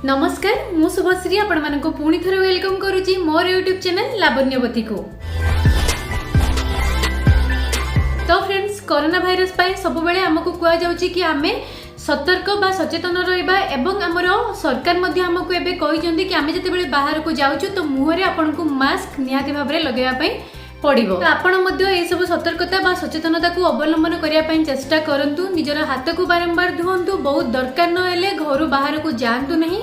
नमस्कार मु शुभश्री आपण मानको पुणी थरे वेलकम करूची मोर यूट्यूब चैनल लावण्यवती को। तो फ्रेंड्स कोरोना भाइरस पाई सब बेले हमको कुआ जाउची कि आमे सतर्क बा सचेतन रहिबा एवं हमर सरकार मध्ये हमको एबे कहि जंदी कि आमे जते बेले बाहर को जाउछु तो मुहरे आपण को मास्क नियाति भाबरे लगेया पई पड़िबो। तो आपण मध्ये ए सब सतर्कता बा सचेतनता को अवलंबन करिया पई चेष्टा करंतु, निजर हाथ को बारंबार धुवंतु, बहुत दरकार न हेले घर बाहर को जांतु नहीं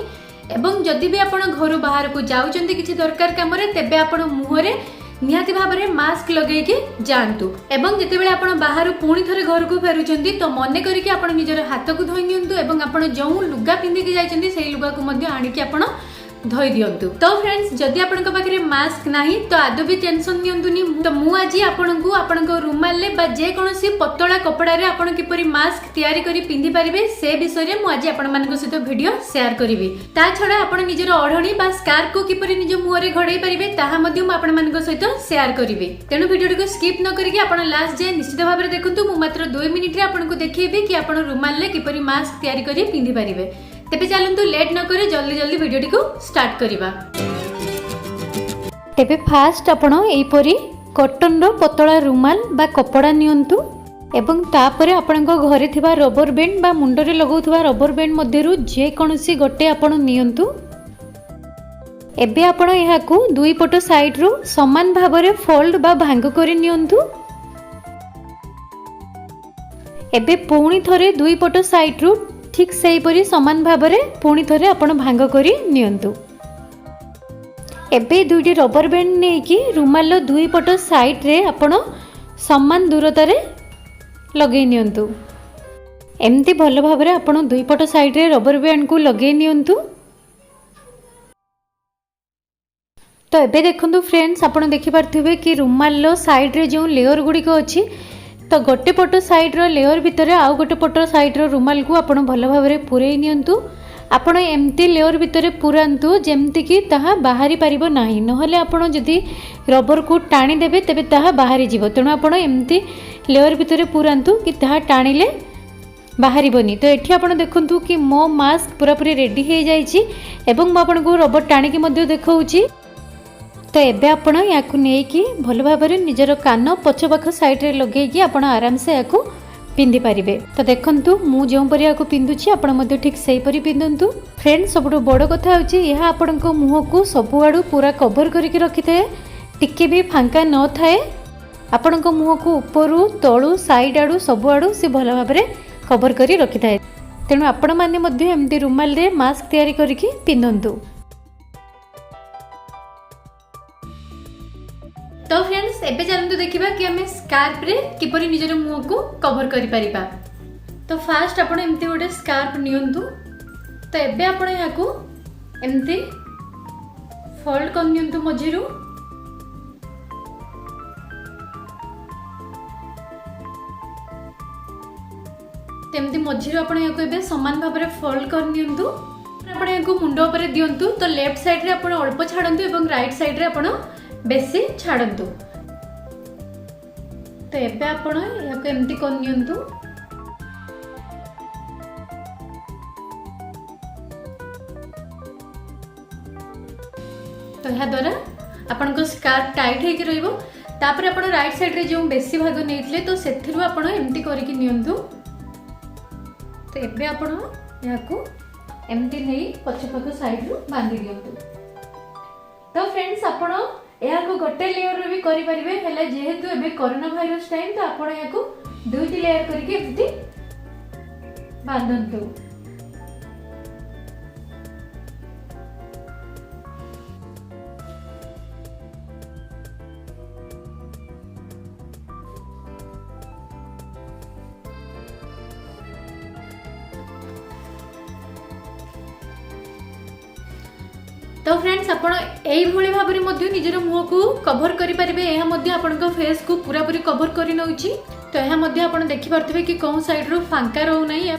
एवं जदि भी आपण घर बाहर को जाउचंती किछि दरकार काम रे तेबे आपण मुहरे निहाती भाबरे मास्क लगे के जानतु एवं जते बेले आपण बाहर पुणी थरे घर को फेरुचंती तो मने करी कि आपण निजर हाथ को धोई नियंतु एवं आपण जो लुगा पिंधि के जाइचंती सेही लुगा को मध्ये आनी कि आपण धोई दियंतु। तो फ्रेंड्स जदि आपनका पाखरे मास्क नाही तो आदो भी टेंशन नियंतुनी। तो मु आज आपनकु आपनका रुमाल ले बा जे कोनोसी पतला कपड़ा रे आपण किपरि मास्क तयारी करी पिंधि परिबे से विषय रे मु आज आपण मानको सहित वीडियो शेयर करिवि। ता छडा आपण निजर ओढणी बा स्कार्फ को किपरि निज मुहरे घडई परिबे ताहा मध्ये मु आपण मानको सहित शेयर करिवि। तेनु वीडियो को स्किप न करिकि आपण लास्ट जे निश्चित भाबरे देखंतु। मु मात्र 2 मिनिट रे आपनको देखैबि कि आपण रुमाल ले किपरि मास्क तयारी करी पिंधि परिबे। तेबे चलंतु लेट न करे जल्दी जल्दी वीडियो को स्टार्ट करिबा। तेबे फास्ट आपण एपरी कॉटन रो पतला रुमाल बा कपड़ा नियंतु एवं तापरे आपणको घरे थिबा रबर बैंड बा मुंडरे लगाउथबा रबर बैंड मध्यरु जे कोनोसी गोटे आपण नियंतु। एबे आपण एहाकू दुई पट साइड रो समान भाबरे फोल्ड बा भांग करि नियंतु। एबे पुणी थरे दुई पट साइड रो ठीक सेही परी समान भाबरे पुणी थरे आपण भांग करि नियंतु। एबे दुईटी रबर बैंड नै कि रुमाल रो दुई पट साइड रे आपण समान दूरता रे लगे नियंतु। एमती भल भाबरे आपण दुई पट साइड रे रबर बैंड को लगे नियंतु। तो एबे देखंतु फ्रेंड्स आपण देखि पारथिबे कि रुमाल रो साइड रे जो लेयर गुडी को अछि तो गोटे पट साइड रो लेयर भितर आउ गोटे पट साइड रो रुमाल को आपण भल भाबरे पुरै नियंतु। आपण एमती लेयर भितर पुरांतु जेमती कि ताहा बाहरी परिबो नाही, नहले आपण जदि रबर को टाणी देबे तेबे ताहा बाहरी जीवो। तेणु आपण एमती लेयर भितर पुरांतु कि ताहा टाणीले बाहरिबनी। तो एठी आपण देखंतु कि मो मास्क पूरा पूरी रेडी हे जाईची एवं म आपण को रबर टाणी के मध्ये देखाउची। तो एबे आपण याकू नै कि भल भाबरे निजर कान पछपाख साइड रे लगे कि आपण आराम से याकू पिंधि पारिबे। तो देखंतु मु जो परि याकू पिंधुची आपण मध्ये ठीक सेही परि पिंधंतु। फ्रेंड्स सबटु बड़ कथा होची यहा आपण को मुह को सबु आडू पूरा कवर करके रखिथे, टिके भी फांका न थाए। आपण को मुह को ऊपरु तळु साइड आडू सबु आडू से भल भाबरे कवर करी रखिथाए। तेणु आपण माने मध्ये एमती रुमाल रे मास्क तयारी करके पिंधंतु। तो फ्रेंड्स एबे चलंतु देखिबा कि हमें स्कार्फ रे किपरि निजर मुह को कवर करि परिबा। तो फास्ट आपण एमती गोटे स्कार्फ नियंतु। तो एबे आपण याकू एमती फोल्ड कर नियंतु मझिरु। तेमती मझिरु आपण याकू एबे समान भाबरे फोल्ड कर नियंतु। आपण याकू मुंडो ऊपर दियंतु। तो लेफ्ट साइड रे आपण अल्प छाडंतु एवं राइट साइड रे आपण बेसी छाड़ंतु। तो एबे आपण याको एमती कर नियंतु। तो या द्वारा आपण को स्कार्फ टाइट हे के रहइबो। तापर आपण राइट साइड रे जो बेसी भाग नेइतले तो सेथिरु आपण एमती करिकि नियंतु। तो एबे आपण याको एमती नेइ पछपाख साइड रु बांधि दियंतु। तो फ्रेंड्स आपण या को गोटे लेयर रे भी करि परिबे, हेले जेहेतु एबे कोरोना वायरस टाइम तो आपण या को दुईटी लेयर करके एमती बांधंतु। तो फ्रेंड्स आपण एई भली भाबरे मध्ये निजर मुह को कवर करि परिबे। एहा मध्ये आपनका फेस को पूरा पूरी कवर करि नउची। तो एहा मध्ये आपण देखि परथिबे कि कोन साइड रो फांका रहउ नै।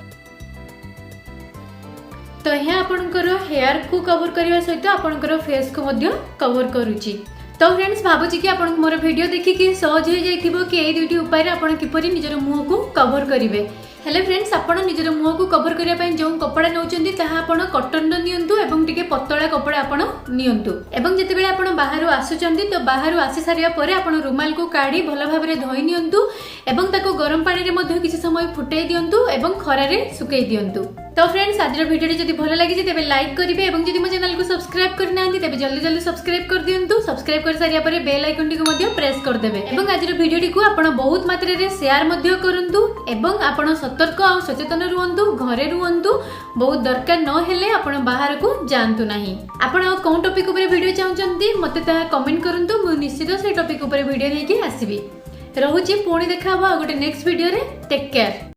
तो एहा आपनकर हेयर को कवर करबा सहित आपनकर फेस को मध्ये कवर करूची। तो फ्रेंड्स भाबुची कि आपण मोर वीडियो देखि कि सहज हो जाइथिबो कि एई दुइटी उपाय रे आपण किपरि निजर मुह को कवर करिवे। हेलो फ्रेंड्स, आपण निजर मुह को कवर करने ପାଇଁ जो कपड़ा नौचंदी ताहा आपण कॉटन रो नियंतु एवं टिके पतला कपड़ा आपण नियंतु एवं जते बेले आपण बाहर आसुचंदी तो बाहर आसी सारिया परे आपण रुमाल को काढी भलो भाबरे धोई नियंतु एवं ताको गरम पानी रे मध्ये किछि समय फुटाई दियंतु एवं खरा रे सुकाई दियंतु। तो फ्रेंड्स, आज वीडियो जदि भल लगी तेबे लाइक करिवे एवं जदि मो चैनल को सब्सक्राइब करना तेबे जल्दी जल्दी सब्सक्राइब कर दियंतु। सब्सक्राइब कर सारिया परे बेल आइकन टिको मध्ये प्रेस कर देबे एवं आज वीडियो टिको आपण बहुत मात्रा रे शेयर मध्ये करंतु एवं आपण सतर्क आ सचेतन रुहंतु, घरे रुहंतु। बहुत दरकार न हेले आपण बाहर को जानतु नाही। आपण कोन टॉपिक ऊपर वीडियो चाहउचंती मते ता कमेंट करंतु, मु निश्चित से टॉपिक ऊपर वीडियो लेके आसीबी। रहुची पुणी देखा गोटे नेक्स्ट वीडियो रे। Take care.